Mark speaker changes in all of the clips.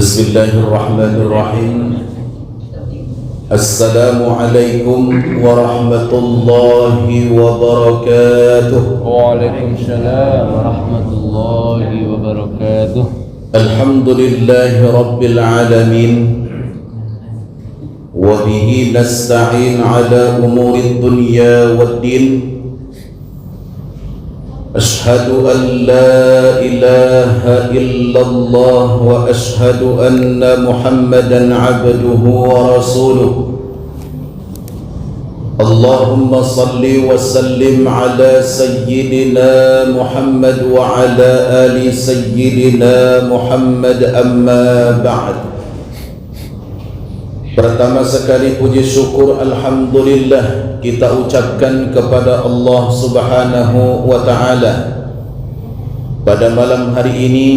Speaker 1: Bismillahirrahmanirrahim. Assalamualaikum warahmatullahi wabarakatuh.
Speaker 2: Waalaikumsalam warahmatullahi wabarakatuh.
Speaker 1: Alhamdulillahi rabbil alamin. Wa bihi nasta'in ala umuri dunya waddin. Ashhadu an la ilaha illallah wa ashhadu anna Muhammadan abduhu wa rasuluh. Allahumma salli wa sallim ala sayyidina Muhammad wa ala ali sayyidina Muhammad, amma ba'd. Pertama sekali puji syukur alhamdulillah kita ucapkan kepada Allah Subhanahu wa ta'ala. Pada malam hari ini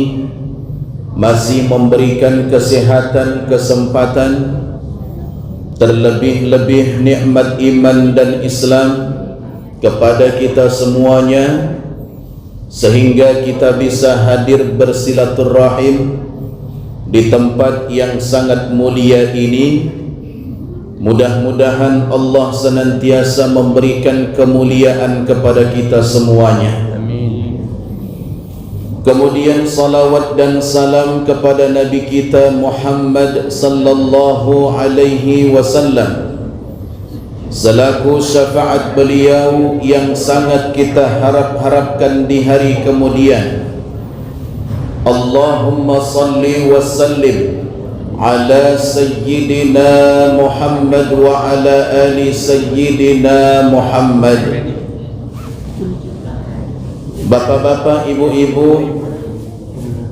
Speaker 1: masih memberikan kesehatan, kesempatan, terlebih-lebih nikmat iman dan Islam kepada kita semuanya, sehingga kita bisa hadir bersilaturahim di tempat yang sangat mulia ini. Mudah-mudahan Allah senantiasa memberikan kemuliaan kepada kita semuanya.
Speaker 2: Amin.
Speaker 1: Kemudian salawat dan salam kepada Nabi kita Muhammad sallallahu alaihi wasallam selaku syafaat beliau yang sangat kita harap-harapkan di hari kemudian. Allahumma salli wa sallim ala sayyidina Muhammad wa ala ali sayyidina Muhammad. Bapak-bapak, ibu-ibu,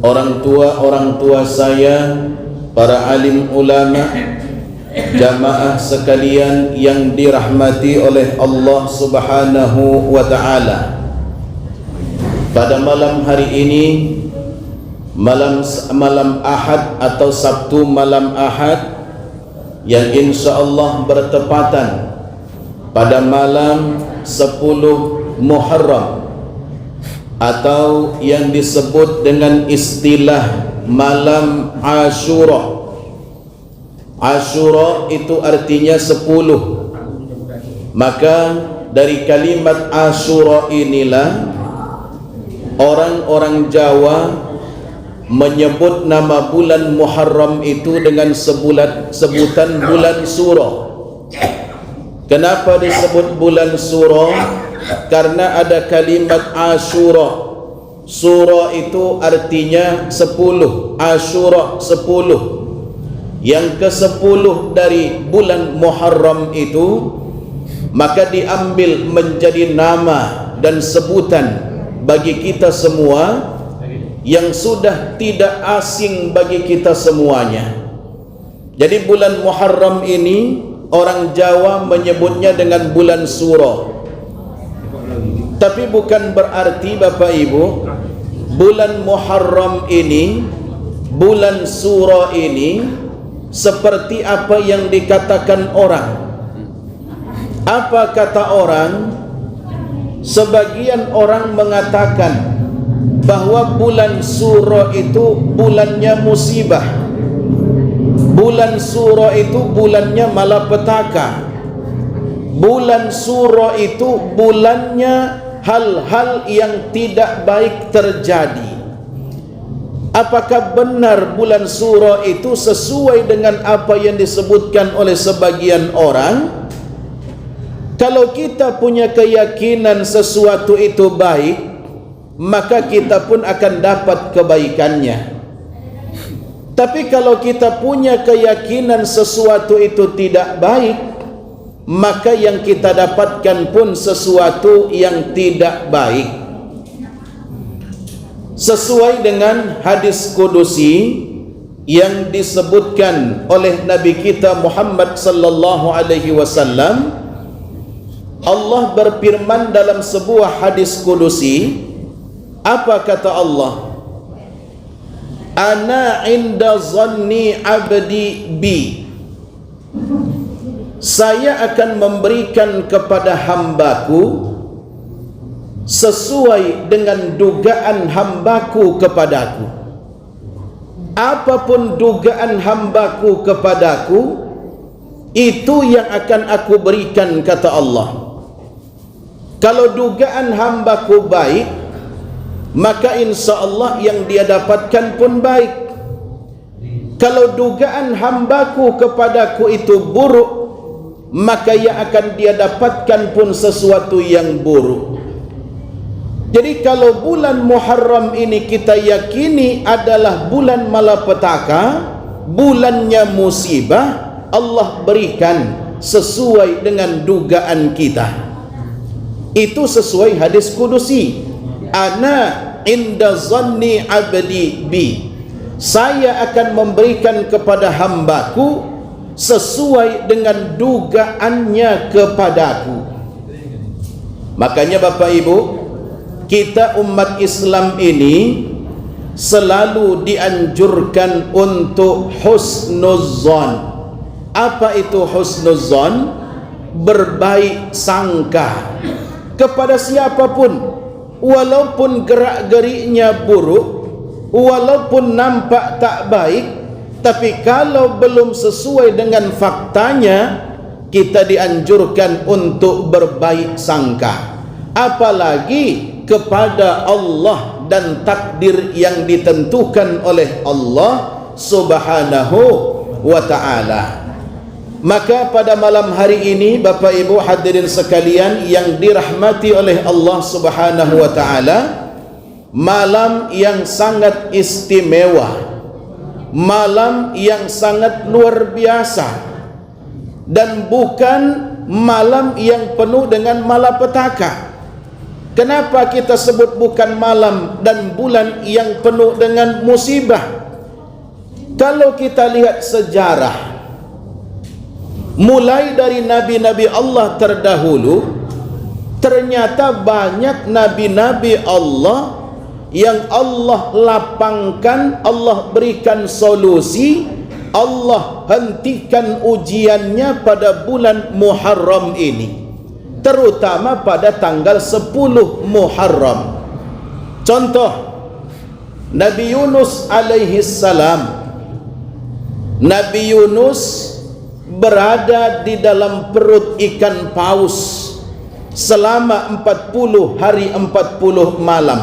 Speaker 1: orang tua saya, para alim ulama, jamaah sekalian yang dirahmati oleh Allah Subhanahu wa ta'ala. Pada malam hari ini, malam Ahad atau Sabtu malam Ahad, yang insyaallah bertepatan pada malam 10 Muharram, atau yang disebut dengan istilah malam Ashura. Ashura itu artinya 10. Maka dari kalimat Ashura inilah orang-orang Jawa menyebut nama bulan Muharram itu dengan sebutan bulan Suro. Kenapa disebut bulan Suro? Karena ada kalimat Ashura. Suro itu artinya 10, Ashura 10. Yang ke-10 dari bulan Muharram itu maka diambil menjadi nama dan sebutan bagi kita semua, yang sudah tidak asing bagi kita semuanya. Jadi bulan Muharram ini orang Jawa menyebutnya dengan bulan Suro. Tapi bukan berarti Bapak Ibu, bulan Muharram ini, bulan Suro ini seperti apa yang dikatakan orang. Apa kata orang? Sebagian orang mengatakan bahwa bulan Suro itu bulannya musibah, bulan Suro itu bulannya malapetaka, bulan Suro itu bulannya hal-hal yang tidak baik terjadi. Apakah benar bulan Suro itu sesuai dengan apa yang disebutkan oleh sebagian orang? Kalau kita punya keyakinan sesuatu itu baik, maka kita pun akan dapat kebaikannya. Tapi kalau kita punya keyakinan sesuatu itu tidak baik, maka yang kita dapatkan pun sesuatu yang tidak baik. Sesuai dengan hadis kudusi yang disebutkan oleh Nabi kita Muhammad sallallahu alaihi wasallam, Allah berfirman dalam sebuah hadis kudusi. Apa kata Allah? Ana inda zanni abdi bi. Saya akan memberikan kepada hambaku sesuai dengan dugaan hambaku kepadaku. apapun dugaan hambaku kepadaku, itu yang akan aku berikan, kata Allah. Kalau dugaan hambaku baik, maka insya Allah yang dia dapatkan pun baik. Kalau dugaan hambaku kepadaku itu buruk, maka yang akan dia dapatkan pun sesuatu yang buruk. Jadi kalau bulan Muharram ini kita yakini adalah bulan malapetaka, bulannya musibah, Allah berikan sesuai dengan dugaan kita. Itu sesuai hadis kudusi. Ana inda zanni abdi bi. Saya akan memberikan kepada hambaku sesuai dengan dugaannya kepadaku. Makanya Bapak Ibu, kita umat Islam ini selalu dianjurkan untuk husnuzzon. Apa itu husnuzzon? Berbaik sangka kepada siapapun, walaupun gerak-geriknya buruk, walaupun nampak tak baik, tapi kalau belum sesuai dengan faktanya, kita dianjurkan untuk berbaik sangka. Apalagi kepada Allah dan takdir yang ditentukan oleh Allah Subhanahu wa ta'ala. Maka pada malam hari ini, Bapak Ibu hadirin sekalian yang dirahmati oleh Allah Subhanahu wa ta'ala, malam yang sangat istimewa, malam yang sangat luar biasa, dan bukan malam yang penuh dengan malapetaka. Kenapa kita sebut bukan malam dan bulan yang penuh dengan musibah? Kalau kita lihat sejarah, mulai dari nabi-nabi Allah terdahulu, ternyata banyak nabi-nabi Allah yang Allah lapangkan, Allah berikan solusi, Allah hentikan ujiannya pada bulan Muharram ini, terutama pada tanggal 10 Muharram. Contoh, Nabi Yunus alaihi salam. Nabi Yunus berada di dalam perut ikan paus selama 40 hari 40 malam.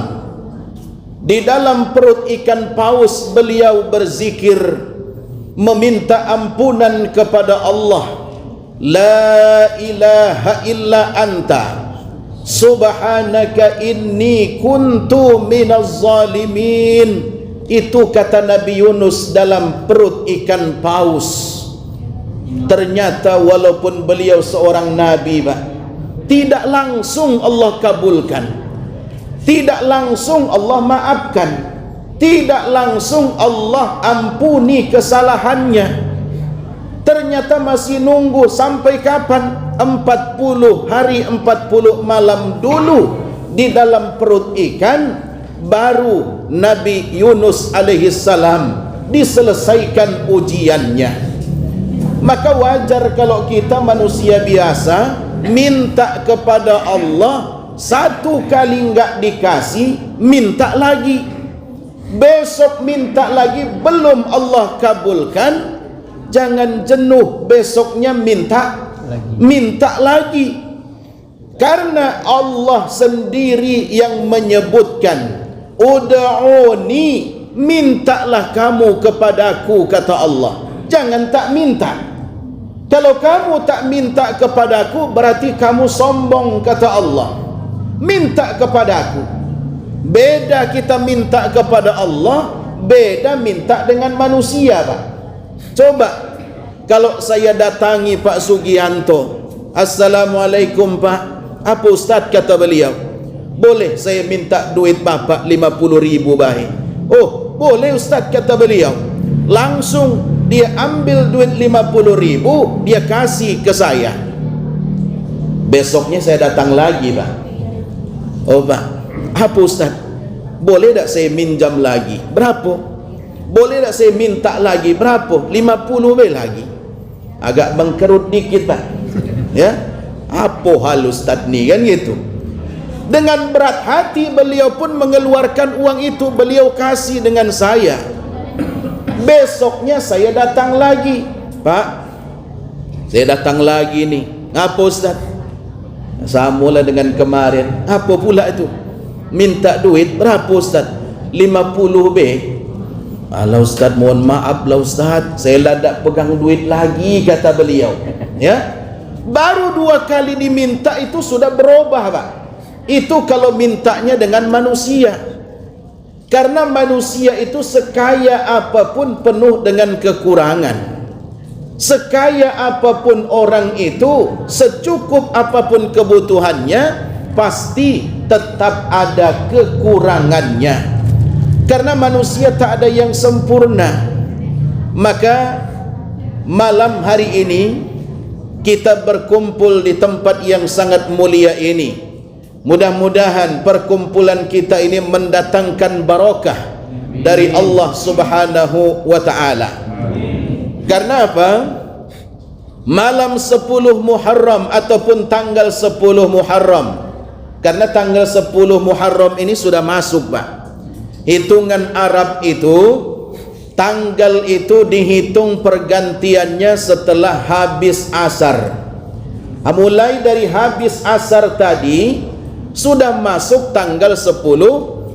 Speaker 1: Di dalam perut ikan paus beliau berzikir, meminta ampunan kepada Allah. La ilaha illa anta subhanaka inni kuntu minaz zalimin. Itu kata Nabi Yunus dalam perut ikan paus. Ternyata walaupun beliau seorang nabi, Pak, tidak langsung Allah kabulkan, tidak langsung Allah maafkan, tidak langsung Allah ampuni kesalahannya. Ternyata masih nunggu sampai kapan? 40 hari 40 malam dulu di dalam perut ikan, baru Nabi Yunus alaihi salam diselesaikan ujiannya. Maka wajar kalau kita manusia biasa minta kepada Allah, satu kali enggak dikasih, minta lagi, besok minta lagi, belum Allah kabulkan, jangan jenuh, besoknya minta lagi. Karena Allah sendiri yang menyebutkan, ud'uni, mintalah kamu kepadaku, kata Allah. Jangan tak minta. Kalau kamu tak minta kepadaku, berarti kamu sombong, kata Allah. Minta kepadaku. Beda kita minta kepada Allah, beda minta dengan manusia, Pak. Coba kalau saya datangi Pak Sugianto, Assalamualaikum Pak. Apa Ustaz, kata beliau? Boleh saya minta duit Bapak 50.000 baik? Oh boleh Ustaz, kata beliau. Langsung dia ambil duit 50.000, dia kasih ke saya. Besoknya saya datang lagi, Pak. Oh Pak, apa Ustaz? Boleh tak saya minjam lagi? Berapa? Boleh tak saya minta lagi? Berapa? 50 lagi. Agak bengkerut dikit, Pak. Ya, apa hal Ustaz ni, kan gitu. Dengan berat hati beliau pun mengeluarkan uang itu, beliau kasih dengan saya. Besoknya saya datang lagi, Pak, saya datang lagi nih. Ngapa Ustaz? Samalah dengan kemarin. Apa pula itu? Minta duit berapa Ustaz? 50 B. Alah Ustaz, mohon maaf lah Ustaz, saya ladak pegang duit lagi, kata beliau. Ya, baru 2 kali diminta itu sudah berubah, Pak. Itu kalau mintanya dengan manusia. Karena manusia itu sekaya apapun penuh dengan kekurangan. Sekaya apapun orang itu, secukup apapun kebutuhannya, pasti tetap ada kekurangannya. Karena manusia tak ada yang sempurna. Maka malam hari ini kita berkumpul di tempat yang sangat mulia ini. Mudah-mudahan perkumpulan kita ini mendatangkan barakah dari Allah Subhanahu wa ta'ala. Karena apa? Malam 10 Muharram ataupun tanggal 10 Muharram. Karena tanggal 10 Muharram ini sudah masuk, Pak. Hitungan Arab itu, tanggal itu dihitung pergantiannya setelah habis asar. Mulai dari habis asar tadi sudah masuk tanggal 10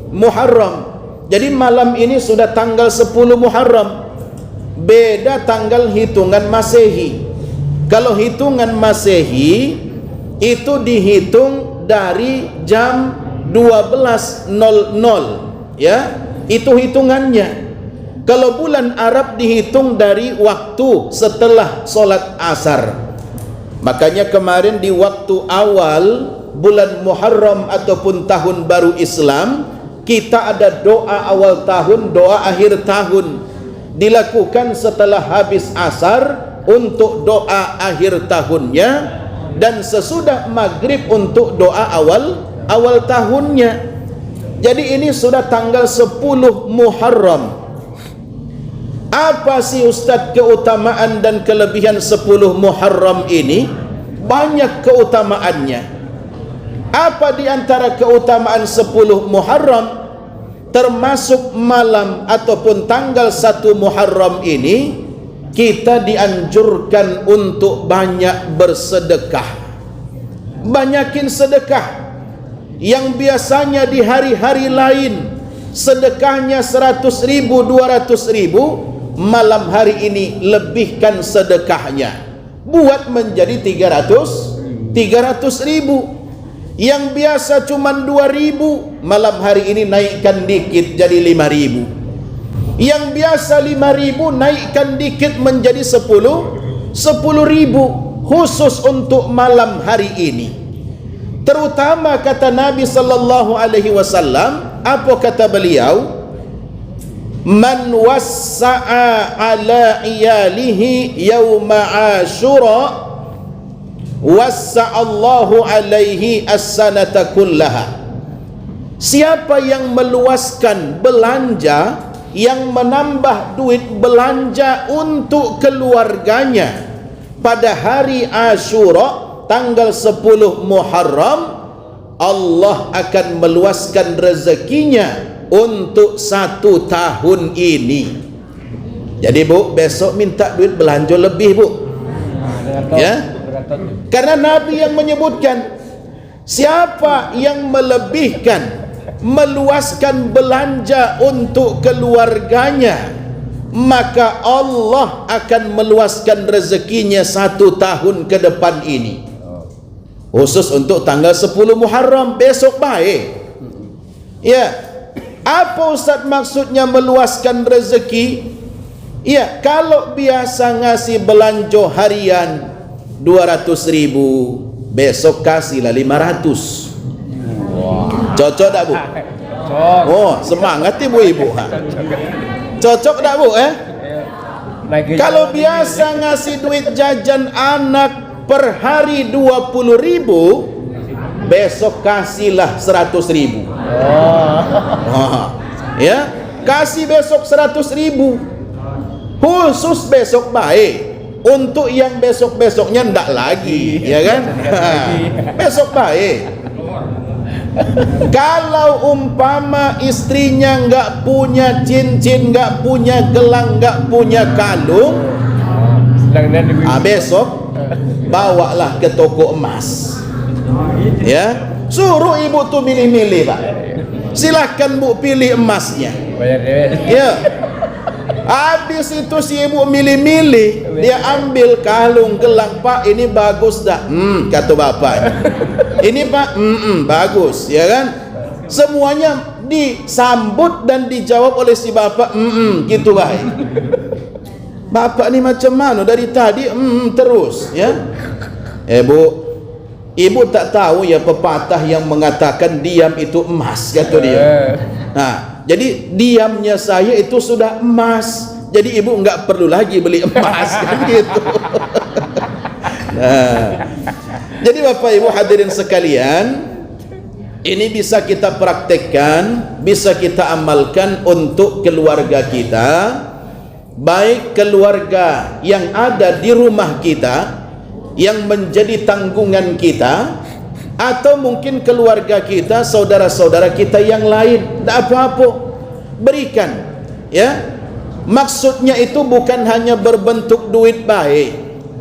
Speaker 1: Muharram. Jadi malam ini sudah tanggal 10 Muharram. Beda tanggal hitungan Masehi. Kalau hitungan Masehi itu dihitung dari jam 12.00, ya, itu hitungannya. Kalau bulan Arab dihitung dari waktu setelah solat asar. Makanya kemarin di waktu awal bulan Muharram ataupun tahun baru Islam, kita ada doa awal tahun, doa akhir tahun, dilakukan setelah habis asar untuk doa akhir tahunnya, dan sesudah maghrib untuk doa awal tahunnya. Jadi ini sudah tanggal 10 Muharram. Apa sih Ustaz keutamaan dan kelebihan 10 Muharram ini? Banyak keutamaannya. Apa di antara keutamaan 10 Muharram? Termasuk malam ataupun tanggal 1 Muharram ini, kita dianjurkan untuk banyak bersedekah. Banyakin sedekah. Yang biasanya di hari-hari lain sedekahnya 100.000, 200.000, malam hari ini lebihkan sedekahnya, buat menjadi 300.000. Yang biasa cuma 2.000, malam hari ini naikkan dikit jadi 5.000. Yang biasa 5.000 naikkan dikit menjadi 10.000, khusus untuk malam hari ini. Terutama kata Nabi sallallahu alaihi wasallam, apa kata beliau? Man wassa'a ala iyalihi yauma Asyura wassa'allahu alaihi as-sanata kullaha. Siapa yang meluaskan belanja, yang menambah duit belanja untuk keluarganya pada hari Asyura tanggal 10 Muharram, Allah akan meluaskan rezekinya untuk 1 tahun ini. Jadi Bu, besok minta duit belanja lebih Bu, ya. Karena Nabi yang menyebutkan, siapa yang melebihkan, meluaskan belanja untuk keluarganya, maka Allah akan meluaskan rezekinya 1 tahun ke depan ini. Khusus untuk tanggal 10 Muharram, besok baik. Ya, apa Ustaz maksudnya meluaskan rezeki? Ya, kalau biasa ngasih belanja harian 200.000, besok kasihlah 500. Cocok tak Bu? Oh, semangat ibu-ibu. Cocok tak Bu? Kalau biasa ngasih duit jajan anak per hari 20.000, besok kasihlah 100.000. Ya, kasih besok 100.000, khusus besok baik. Untuk yang besok-besoknya ndak lagi, ya kan? Besok baik. Kalau umpama istrinya nggak punya cincin, nggak punya gelang, nggak punya kalung, besok bawalah ke toko emas, ya, suruh ibu tuh milih-milih, Pak. Silahkan Bu pilih emasnya, ya. Habis itu si ibu milih-milih, dia ambil kalung, gelang. Pak, ini bagus dah. Kata bapak, ini Pak, bagus, ya kan? Semuanya disambut dan dijawab oleh si bapak, gitu baik. Bapak ni macam mana dari tadi terus, ya? Bu, ibu tak tahu ya pepatah yang mengatakan diam itu emas, kata dia. Nah, jadi diamnya saya itu sudah emas. Jadi ibu enggak perlu lagi beli emas, kan gitu. Nah, jadi Bapak Ibu hadirin sekalian, ini bisa kita praktekkan, bisa kita amalkan untuk keluarga kita, baik keluarga yang ada di rumah kita yang menjadi tanggungan kita, atau mungkin keluarga kita, saudara-saudara kita yang lain. Tak apa-apa, berikan, ya. Maksudnya itu bukan hanya berbentuk duit baik.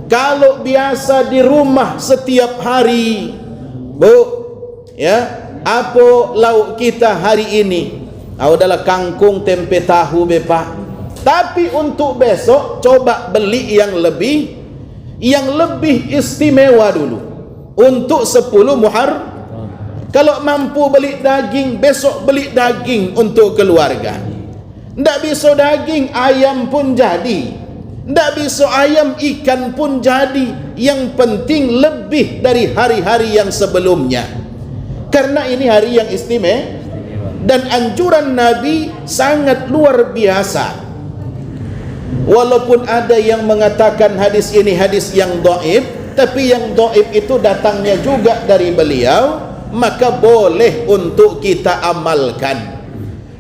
Speaker 1: Kalau biasa di rumah setiap hari, Bu, ya, apa lauk kita hari ini? Adalah kangkung, tempe tahu, Pak. Tapi untuk besok coba beli yang lebih istimewa dulu. Untuk 10 Muharram, kalau mampu beli daging, besok beli daging untuk keluarga. Tidak bisa daging, ayam pun jadi. Tidak bisa ayam, ikan pun jadi. Yang penting lebih dari hari-hari yang sebelumnya, karena ini hari yang istimewa. Dan anjuran Nabi sangat luar biasa. Walaupun ada yang mengatakan hadis ini hadis yang dhaif, tapi yang dhaif itu datangnya juga dari beliau, maka boleh untuk kita amalkan,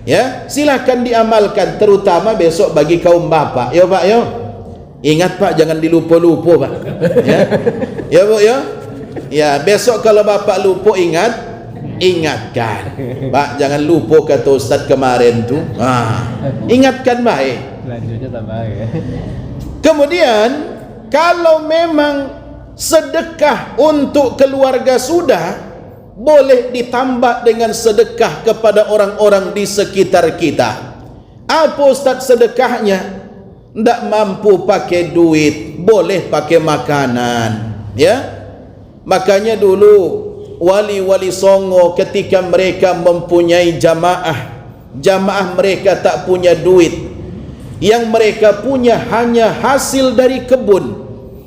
Speaker 1: ya. Silakan diamalkan, terutama besok bagi kaum bapak, ya Pak, ya. Ingat Pak, jangan dilupa-lupa Pak, ya. Ya Bu, ya. Ya, besok kalau bapak lupa, ingatkan Pak, jangan lupa kata Ustaz kemarin tuh. Ingatkan baik. Kemudian kalau memang sedekah untuk keluarga sudah, boleh ditambah dengan sedekah kepada orang-orang di sekitar kita. Apa Ustaz sedekahnya? Tidak mampu pakai duit, boleh pakai makanan, ya. Makanya dulu wali-wali Songo ketika mereka mempunyai jamaah mereka tak punya duit. Yang mereka punya hanya hasil dari kebun.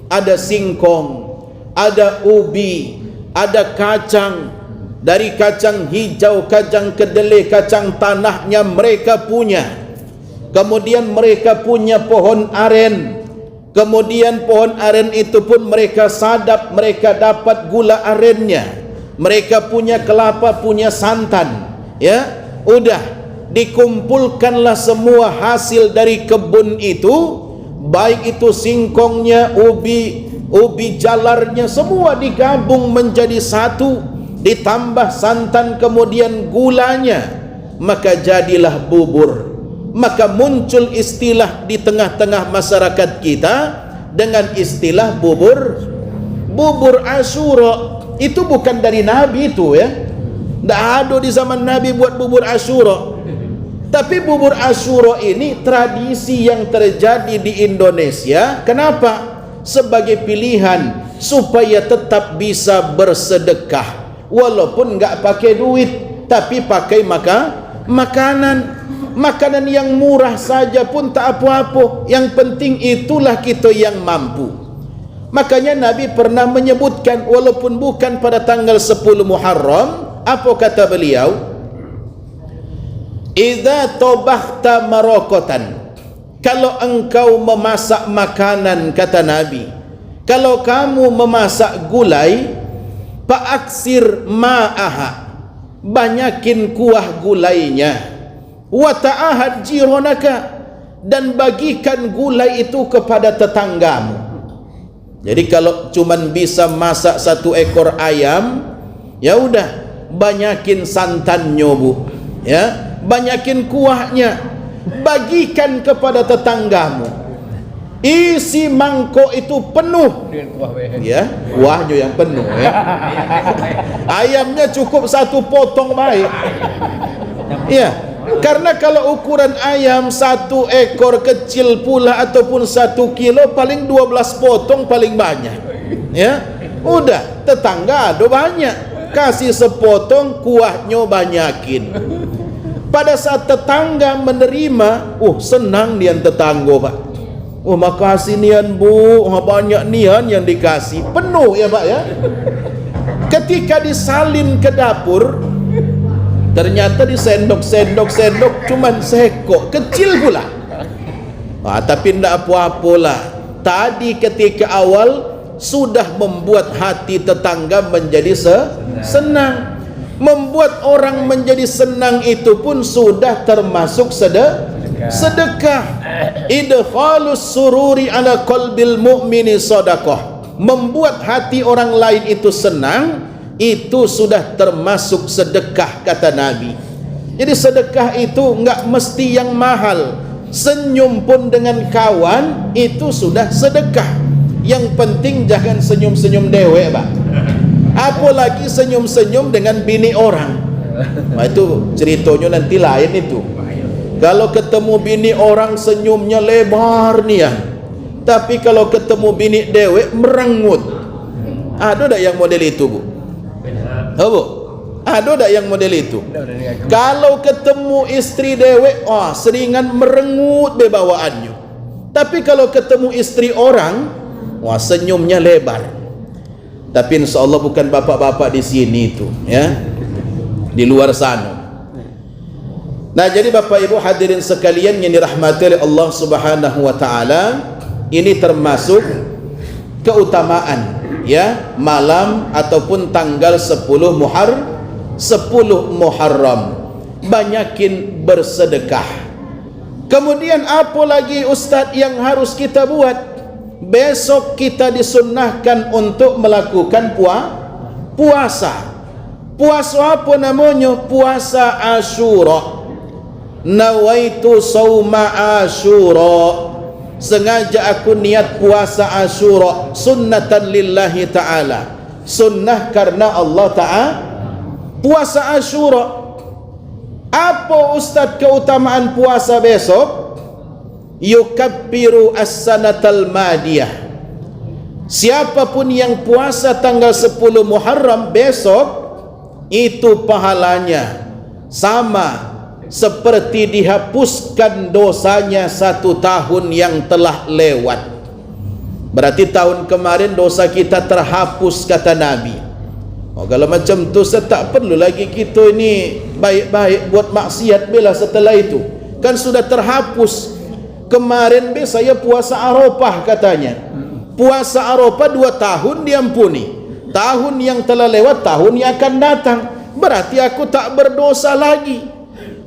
Speaker 1: Ada singkong, ada ubi, ada kacang. Dari kacang hijau, kacang kedelai, kacang tanahnya mereka punya. Kemudian mereka punya pohon aren. Kemudian pohon aren itu pun mereka sadap, mereka dapat gula arennya. Mereka punya kelapa, punya santan, ya. Udah dikumpulkanlah semua hasil dari kebun itu, baik itu singkongnya, ubi jalarnya, semua digabung menjadi satu, ditambah santan, kemudian gulanya, maka jadilah bubur. Maka muncul istilah di tengah-tengah masyarakat kita dengan istilah bubur Asyura. Itu bukan dari Nabi itu, ya. Tidak ada di zaman Nabi buat bubur Asyura. Tapi bubur Asyura ini tradisi yang terjadi di Indonesia. Kenapa? Sebagai pilihan supaya tetap bisa bersedekah, walaupun nggak pakai duit, tapi pakai makanan yang murah saja pun tak apa-apa. Yang penting itulah kita yang mampu. Makanya Nabi pernah menyebutkan, walaupun bukan pada tanggal 10 Muharram, apa kata beliau? Idza tabahta maraqatan, kalau engkau memasak makanan, kata Nabi, kalau kamu memasak gulai, fa'aksir ma'aha, banyakin kuah gulainya, wa ta'ahad jiranaka, dan bagikan gulai itu kepada tetanggamu. Jadi kalau cuman bisa masak 1 ekor ayam, ya udah, banyakin santannya Bu, ya, banyakin kuahnya, bagikan kepada tetanggamu. Isi mangkok itu penuh, ya, kuahnya yang penuh, ya. Ayamnya cukup 1 potong baik, ya. Karena kalau ukuran ayam 1 ekor kecil pula ataupun 1 kilo, paling 12 potong paling banyak, ya. Udah, tetangga ada banyak, kasih sepotong, kuahnya banyakin. Pada saat tetangga menerima, senang nian tetangga Pak. Makasih nian Bu, banyak nian yang dikasih, penuh ya Pak ya. Ketika disalin ke dapur, ternyata disendok-sendok cuman sekok kecil pula. Tapi tidak apa-apalah. Tadi ketika awal sudah membuat hati tetangga menjadi senang. Membuat orang menjadi senang itu pun sudah termasuk sedekah. Idkhalus sururi ala qalbil mu'mini sadaqah. Membuat hati orang lain itu senang, itu sudah termasuk sedekah, kata Nabi. Jadi sedekah itu enggak mesti yang mahal. Senyum pun dengan kawan itu sudah sedekah. Yang penting jangan senyum-senyum dewek Pak. Apalagi senyum-senyum dengan bini orang. Itu ceritanya nanti lain itu. Kalau ketemu bini orang senyumnya lebar nih ya. Tapi kalau ketemu bini dewek merengut. Ada tak yang model itu Bu? Bu? Ada tak yang model itu? Kalau ketemu istri dewek, seringan merengut bebawaannya. Tapi kalau ketemu istri orang, senyumnya lebar. Tapi insya Allah bukan bapak-bapak di sini itu, ya, di luar sana. Nah, jadi Bapak Ibu hadirin sekalian yang dirahmati oleh Allah Subhanahu wa taala, ini termasuk keutamaan, ya, malam ataupun tanggal 10 Muharram. Banyakin bersedekah. Kemudian apa lagi Ustadz yang harus kita buat? Besok kita disunnahkan untuk melakukan puasa. Puasa apa namanya? Puasa Asyura. Nawaitu sauma Asyura. Sengaja aku niat puasa Asyura, sunnatan lillahi ta'ala. Sunnah karena Allah ta'ala. Puasa Asyura. Apa Ustaz keutamaan puasa besok? Yukabbiru as-sanatal madiyah. Siapapun yang puasa tanggal 10 Muharram besok, itu pahalanya sama seperti dihapuskan dosanya 1 tahun yang telah lewat. Berarti tahun kemarin dosa kita terhapus, kata Nabi. Kalau macam tu saya tak perlu lagi kita ini baik-baik buat maksiat bila setelah itu. Kan sudah terhapus. Kemarin saya puasa Arafah katanya. Puasa Arafah 2 tahun diampuni. Tahun yang telah lewat, tahun yang akan datang. Berarti aku tak berdosa lagi.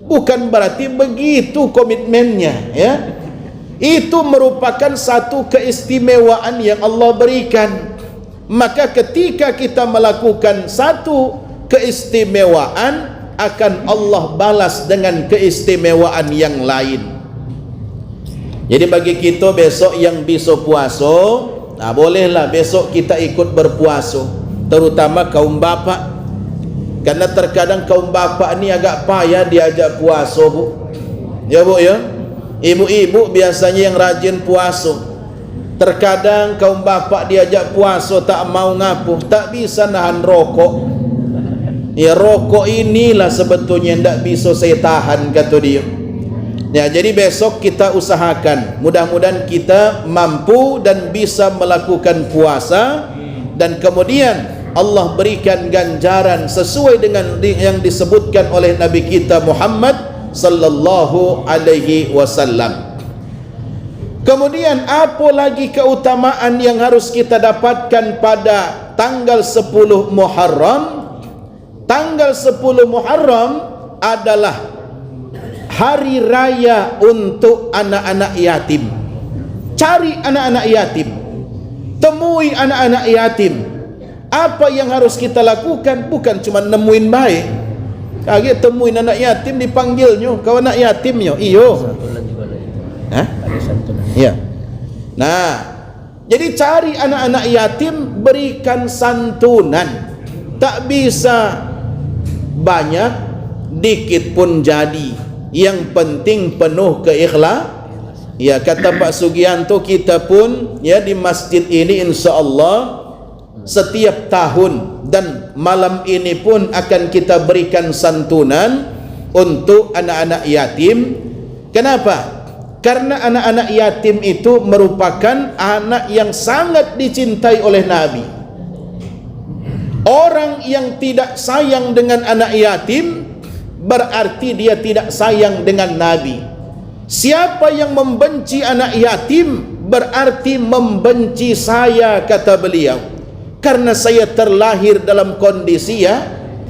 Speaker 1: Bukan berarti begitu komitmennya, ya. Itu merupakan satu keistimewaan yang Allah berikan. Maka ketika kita melakukan satu keistimewaan, akan Allah balas dengan keistimewaan yang lain. Jadi bagi kita besok yang bisa puasa, bolehlah besok kita ikut berpuasa, terutama kaum bapa. Karena terkadang kaum bapa ni agak payah diajak puasa, Bu. Ya Bu ya. Ibu-ibu biasanya yang rajin puasa. Terkadang kaum bapa diajak puasa tak mau ngapuh, tak bisa nahan rokok. Ya, rokok inilah sebetulnya tidak bisa saya tahan, kata dia. Ya, jadi besok kita usahakan, mudah-mudahan kita mampu dan bisa melakukan puasa, dan kemudian Allah berikan ganjaran sesuai dengan yang disebutkan oleh Nabi kita Muhammad sallallahu alaihi wasallam. Kemudian apa lagi keutamaan yang harus kita dapatkan pada tanggal 10 Muharram? Tanggal 10 Muharram adalah hari raya untuk anak-anak yatim. Cari anak-anak yatim, temui anak-anak yatim. Apa yang harus kita lakukan? Bukan cuma nemuin baik. Kage temuin anak yatim dipanggilnya, kau anak yatimnya. Iyo.
Speaker 2: Santunan juga ada itu.
Speaker 1: Hah?
Speaker 2: Ada santunan.
Speaker 1: Ya. Nah, jadi cari anak-anak yatim, berikan santunan. Tak bisa banyak, dikit pun jadi. Yang penting penuh keikhlas. Ya, kata Pak Sugianto, kita pun ya di masjid ini insya-Allah setiap tahun dan malam ini pun akan kita berikan santunan untuk anak-anak yatim. Kenapa? Karena anak-anak yatim itu merupakan anak yang sangat dicintai oleh Nabi. Orang yang tidak sayang dengan anak yatim berarti dia tidak sayang dengan Nabi. Siapa yang membenci anak yatim berarti membenci saya, kata beliau. Karena saya terlahir dalam kondisi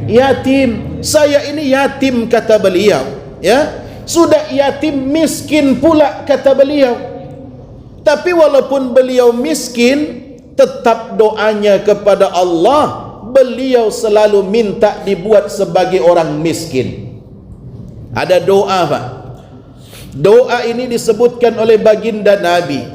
Speaker 1: yatim. Saya ini yatim, kata beliau. Ya, sudah yatim miskin pula, kata beliau. Tapi walaupun beliau miskin, tetap doanya kepada Allah, beliau selalu minta dibuat sebagai orang miskin. Ada doa, Pak. Doa ini disebutkan oleh baginda Nabi.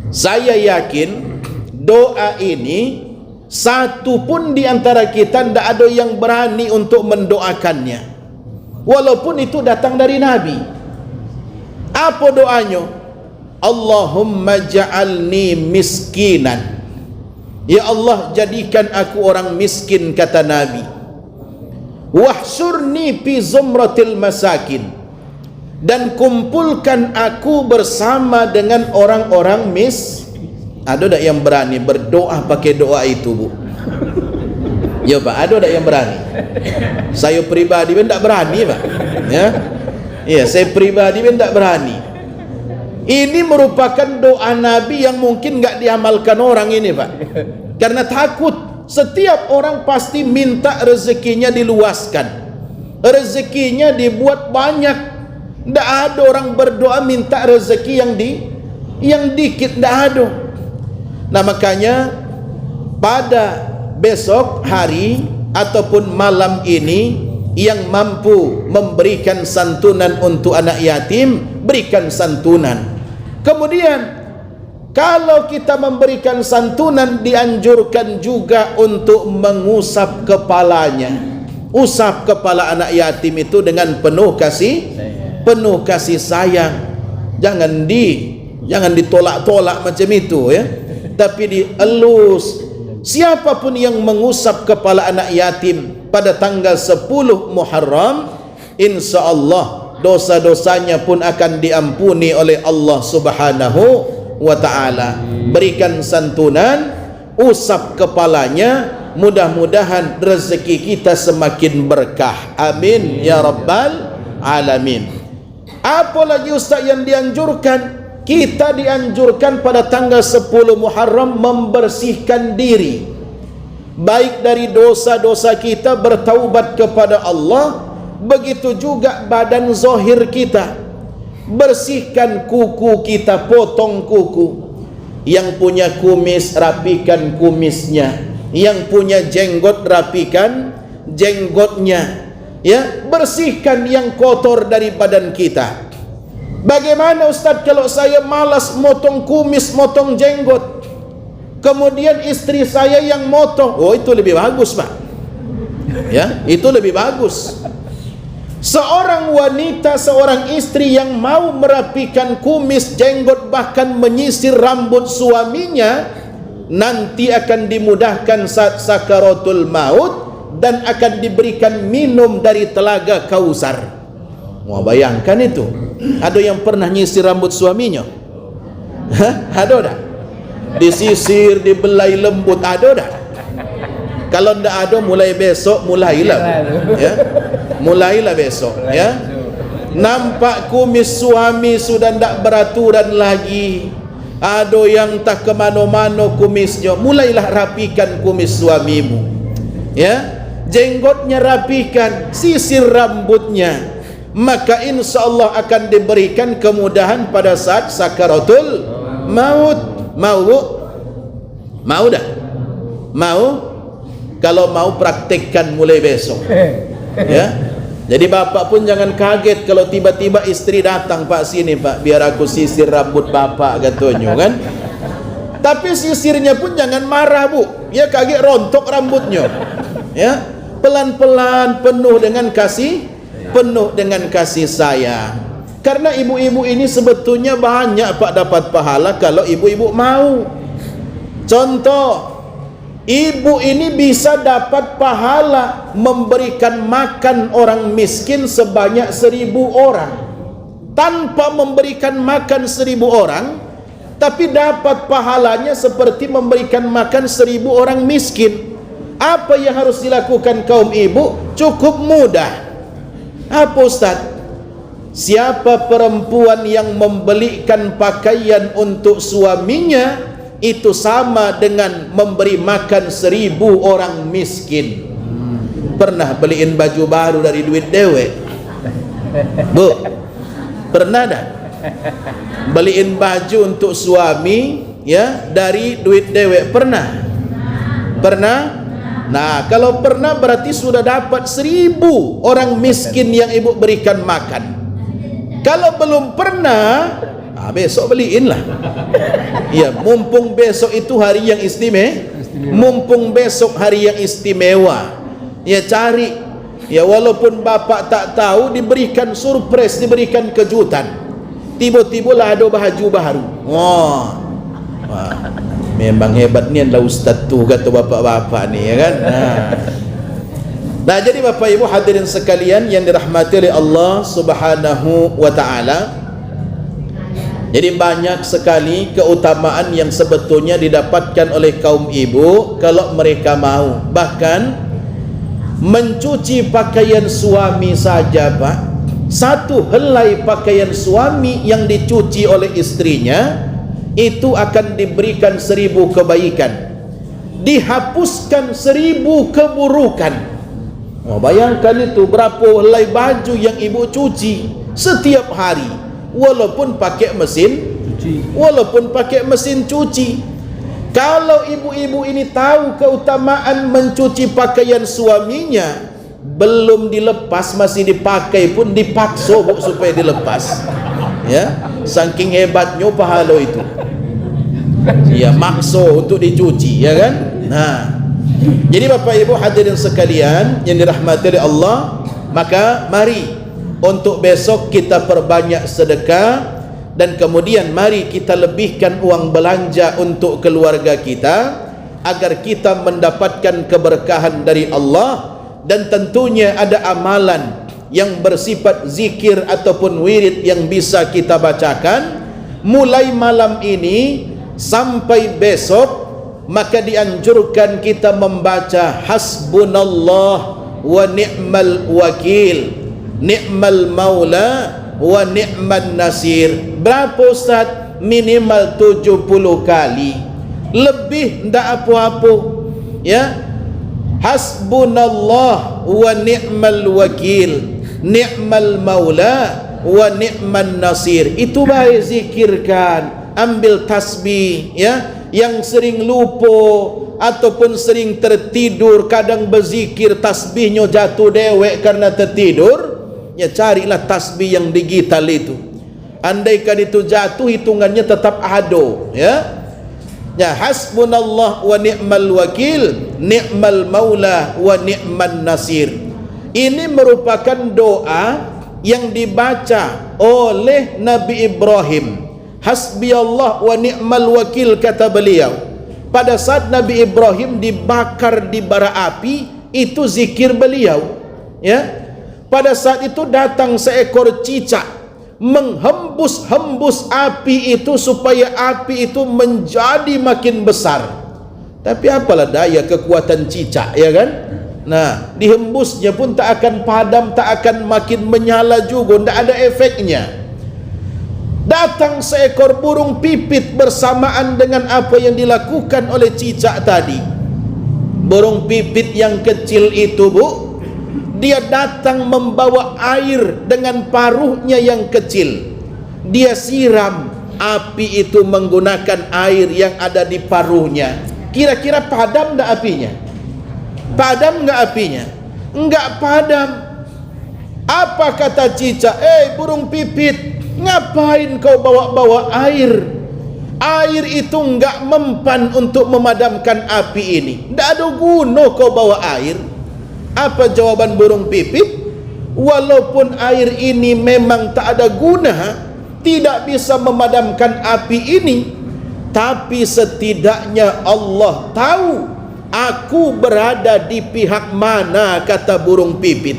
Speaker 1: Saya yakin doa ini satu pun di antara kita tidak ada yang berani untuk mendoakannya, walaupun itu datang dari Nabi. Apa doanya? Allahumma ja'alni miskinan. Ya Allah, jadikan aku orang miskin, kata Nabi. Wahsyurni fi zumratil masakin. Dan kumpulkan aku bersama dengan orang-orang Ada tak yang berani berdoa pakai doa itu, Bu? Ya Pak, ada tak yang berani? Saya pribadi pun tak berani, Pak. Ya, ya, saya pribadi pun tak berani. Ini merupakan doa Nabi yang mungkin tak diamalkan orang ini, Pak. Karena takut. Setiap orang pasti minta rezekinya diluaskan, rezekinya dibuat banyak. Tak ada orang berdoa minta rezeki yang dikit, tak ada. Nah, makanya pada besok hari ataupun malam ini, yang mampu memberikan santunan untuk anak yatim, berikan santunan. Kemudian kalau kita memberikan santunan, dianjurkan juga untuk mengusap kepalanya. Usap kepala anak yatim itu dengan penuh kasih sayang. Jangan ditolak-tolak macam itu, ya. Tapi dielus. Siapapun yang mengusap kepala anak yatim pada tanggal 10 Muharram, insya-Allah dosa-dosanya pun akan diampuni oleh Allah Subhanahu wa ta'ala. Berikan santunan, usap kepalanya, mudah-mudahan rezeki kita semakin berkah. Amin ya rabbal alamin. Apa lagi Ustaz yang dianjurkan? Kita dianjurkan pada tanggal 10 Muharram membersihkan diri, baik dari dosa-dosa kita, bertaubat kepada Allah. Begitu juga badan zahir kita, bersihkan kuku kita, potong kuku. Yang punya kumis, rapikan kumisnya. Yang punya jenggot, rapikan jenggotnya. Ya, bersihkan yang kotor dari badan kita. Bagaimana Ustaz kalau saya malas motong kumis, motong jenggot, kemudian istri saya yang motong? Oh, itu lebih bagus, Pak. Ya, itu lebih bagus. Seorang wanita, seorang istri yang mau merapikan kumis, jenggot, bahkan menyisir rambut suaminya, nanti akan dimudahkan saat sakaratul maut dan akan diberikan minum dari telaga Kausar. Mau bayangkan itu? Ada yang pernah nyisir rambut suaminya? Hah? Ada tak? Disisir, dibelai lembut, ada tak? Kalau tidak ada, mulai besok mulailah, ya. Mulailah besok, ya. Nampak kumis suami sudah tidak beraturan lagi, ada yang tak kemana-mana kumisnya, mulailah rapikan kumis suamimu, ya. Jenggotnya rapikan, sisir rambutnya, maka insya Allah akan diberikan kemudahan pada saat sakaratul maut. Mau dah? Mau? Kalau mau praktekkan mulai besok. Ya. Jadi bapak pun jangan kaget kalau tiba-tiba istri datang, Pak sini Pak, biar aku sisir rambut bapak katanya kan. Tapi sisirnya pun jangan marah Bu, ya kaget rontok rambutnya. Ya, pelan-pelan, penuh dengan kasih sayang. Karena ibu-ibu ini sebetulnya banyak Pak dapat pahala kalau ibu-ibu mau. Contoh, ibu ini bisa dapat pahala memberikan makan orang miskin sebanyak 1000 orang. Tanpa memberikan makan 1000 orang, tapi dapat pahalanya seperti memberikan makan 1000 orang miskin. Apa yang harus dilakukan kaum ibu? Cukup mudah. Apa Ustaz? Siapa perempuan yang membelikan pakaian untuk suaminya, itu sama dengan memberi makan 1000 orang miskin. Pernah beliin baju baru dari duit dewe? Bu, pernah dah? Beliin baju untuk suami ya dari duit dewe? Pernah? Pernah? Nah, kalau pernah berarti sudah dapat 1000 orang miskin yang ibu berikan makan. Kalau belum pernah, besok beliin lah. Ya, mumpung besok itu hari yang mumpung besok hari yang istimewa, ya cari. Ya, walaupun bapak tak tahu, diberikan surprise, diberikan kejutan. Tiba-tiba lah ada baju baru. Wah, memang hebat ni adalah ustaz tu, kata bapak-bapak ni, ya kan. Nah, jadi bapak ibu hadirin sekalian yang dirahmati oleh Allah Subhanahu wa taala, jadi banyak sekali keutamaan yang sebetulnya didapatkan oleh kaum ibu kalau mereka mau. Bahkan mencuci pakaian suami saja Pak, satu helai pakaian suami yang dicuci oleh istrinya, itu akan diberikan 1000 kebaikan, dihapuskan 1000 keburukan. Bayangkan itu, berapa helai baju yang ibu cuci setiap hari, walaupun pakai mesin cuci. Kalau ibu-ibu ini tahu keutamaan mencuci pakaian suaminya, belum dilepas masih dipakai pun dipaksa Bu supaya dilepas. Ya, saking hebatnya pahala itu. Ya, maksa untuk dicuci, ya kan? Nah, jadi bapak ibu hadirin sekalian yang dirahmati oleh Allah, maka mari untuk besok kita perbanyak sedekah, dan kemudian mari kita lebihkan uang belanja untuk keluarga kita agar kita mendapatkan keberkahan dari Allah. Dan tentunya ada amalan yang bersifat zikir ataupun wirid yang bisa kita bacakan mulai malam ini sampai besok. Maka dianjurkan kita membaca hasbunallah wa ni'mal wakil, ni'mal maula wa ni'man nasir. Berapa Ustaz? Minimal 70 kali. Lebih ndak apa-apa. Ya. Hasbunallah wa ni'mal wakil, ni'mal maula wa ni'man nasir. Itu baik zikirkan, ambil tasbih, ya. Yang sering lupa ataupun sering tertidur, kadang berzikir tasbihnya jatuh dewek karena tertidur, ya carilah tasbih yang digital itu. Andaikan itu jatuh, hitungannya tetap ada, ya. Ya, hasbunallah wa ni'mal wakil, ni'mal maula wa ni'man nasir. Ini merupakan doa yang dibaca oleh Nabi Ibrahim. Hasbi Allah wa ni'mal wakil, kata beliau. Pada saat Nabi Ibrahim dibakar di bara api, itu zikir beliau. Ya. Pada saat itu datang seekor cicak menghembus-hembus api itu supaya api itu menjadi makin besar. Tapi apalah daya kekuatan cicak, ya kan? Nah, dihembusnya pun tak akan padam, tak akan makin menyala juga, tak ada efeknya. Datang seekor burung pipit bersamaan dengan apa yang dilakukan oleh cicak tadi. Burung pipit yang kecil itu, Bu, dia datang membawa air dengan paruhnya yang kecil. Dia siram api itu menggunakan air yang ada di paruhnya. Kira-kira padam tak apinya? Padam enggak apinya? Enggak padam. Apa kata cicak? Burung pipit, ngapain kau bawa-bawa air? Air itu enggak mempan untuk memadamkan api ini. Enggak ada guna kau bawa air. Apa jawaban burung pipit? Walaupun air ini memang tak ada guna, tidak bisa memadamkan api ini, tapi setidaknya Allah tahu aku berada di pihak mana, kata burung pipit.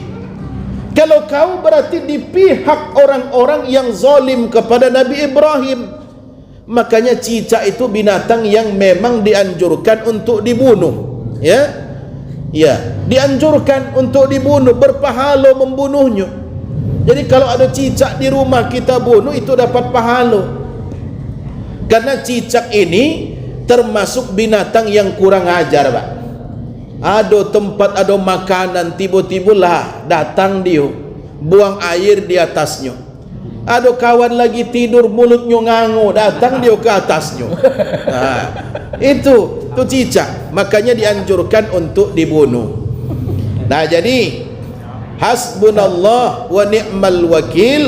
Speaker 1: Kalau kau berarti di pihak orang-orang yang zalim kepada Nabi Ibrahim. Makanya cicak itu binatang yang memang dianjurkan untuk dibunuh, ya. Ya, dianjurkan untuk dibunuh, berpahala membunuhnya. Jadi kalau ada cicak di rumah kita bunuh, itu dapat pahala. Karena cicak ini termasuk binatang yang kurang ajar, Pak. Ada tempat, ada makanan, tiba-tiba lah datang dia, buang air di atasnya. Ada kawan lagi tidur, mulutnya ngango, datang dia ke atasnya. Nah, itu cicak. Makanya dianjurkan untuk dibunuh. Nah, jadi hasbunallah wa ni'mal wakil,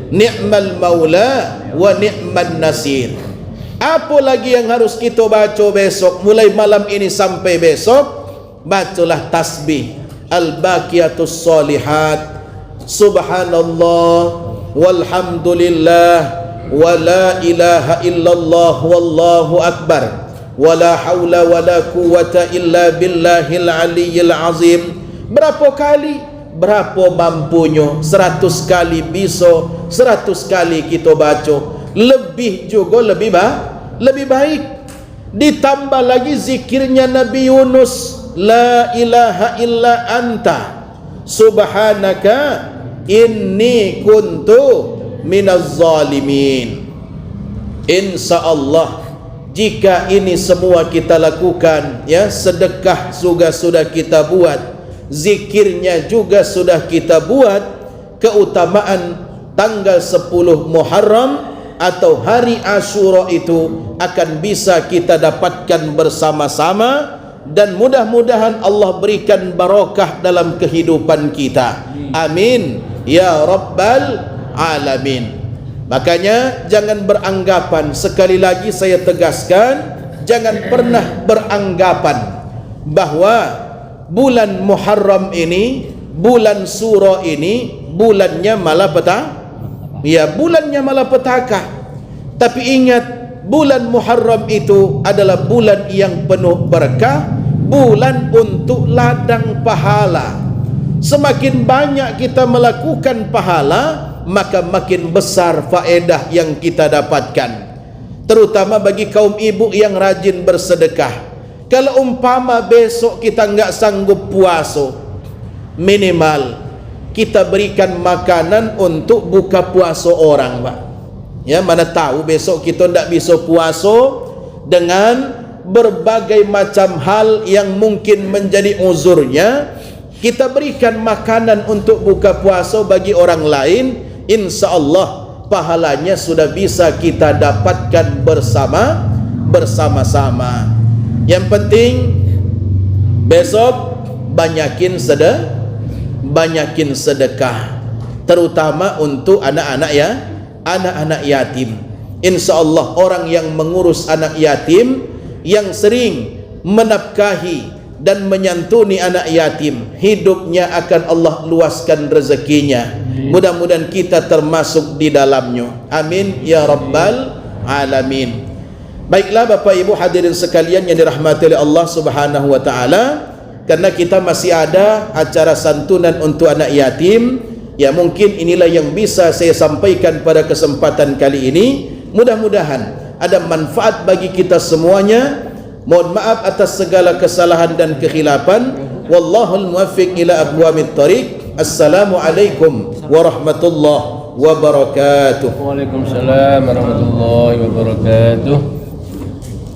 Speaker 1: ni'mal maula wa ni'man nasir. Apa lagi yang harus kita baca besok, mulai malam ini sampai besok? Bacalah tasbih al-baqiyatus solihat, subhanallah walhamdulillah wa la ilaha illallah wallahu akbar wa la hawla wa la quwwata illa billahil aliyyil azim. Berapa kali? Berapa mampunya? 100 kali bisa, 100 kali kita baca. Lebih juga lebih baik. Ditambah lagi zikirnya Nabi Yunus, la ilaha illa anta subhanaka inni kuntu minaz zalimin. Insyaallah jika ini semua kita lakukan, ya, sedekah juga sudah kita buat, zikirnya juga sudah kita buat, keutamaan tanggal 10 Muharram atau hari Asyura itu akan bisa kita dapatkan bersama-sama, dan mudah-mudahan Allah berikan barakah dalam kehidupan kita. Amin ya rabbal alamin. Makanya jangan beranggapan, sekali lagi saya tegaskan, jangan pernah beranggapan bahwa bulan Muharram ini, bulan Suro ini, bulannya malapetaka. Ya, bulannya malapetaka. Tapi ingat, bulan Muharram itu adalah bulan yang penuh berkah, bulan untuk ladang pahala. Semakin banyak kita melakukan pahala, maka makin besar faedah yang kita dapatkan. Terutama bagi kaum ibu yang rajin bersedekah. Kalau umpama besok kita enggak sanggup puasa, minimal kita berikan makanan untuk buka puasa orang, Pak. Ya, mana tahu besok kita tidak bisa puasa dengan berbagai macam hal yang mungkin menjadi uzurnya. Kita berikan makanan untuk buka puasa bagi orang lain, insya-Allah pahalanya sudah bisa kita dapatkan bersama-sama. Yang penting besok banyakin sedekah, terutama untuk anak-anak, ya, anak-anak yatim. Insyaallah orang yang mengurus anak yatim, yang sering menafkahi dan menyantuni anak yatim, hidupnya akan Allah luaskan rezekinya. Mudah-mudahan kita termasuk di dalamnya. Amin ya rabbal alamin. Baiklah Bapak Ibu hadirin sekalian yang dirahmati oleh Allah Subhanahu wa taala, karena kita masih ada acara santunan untuk anak yatim, ya, mungkin inilah yang bisa saya sampaikan pada kesempatan kali ini. Mudah-mudahan ada manfaat bagi kita semuanya. Mohon maaf atas segala kesalahan dan kekhilafan. Wallahul muwaffiq ila aqwamit thariq. Assalamualaikum warahmatullahi wabarakatuh.
Speaker 2: Waalaikumsalam warahmatullahi wabarakatuh.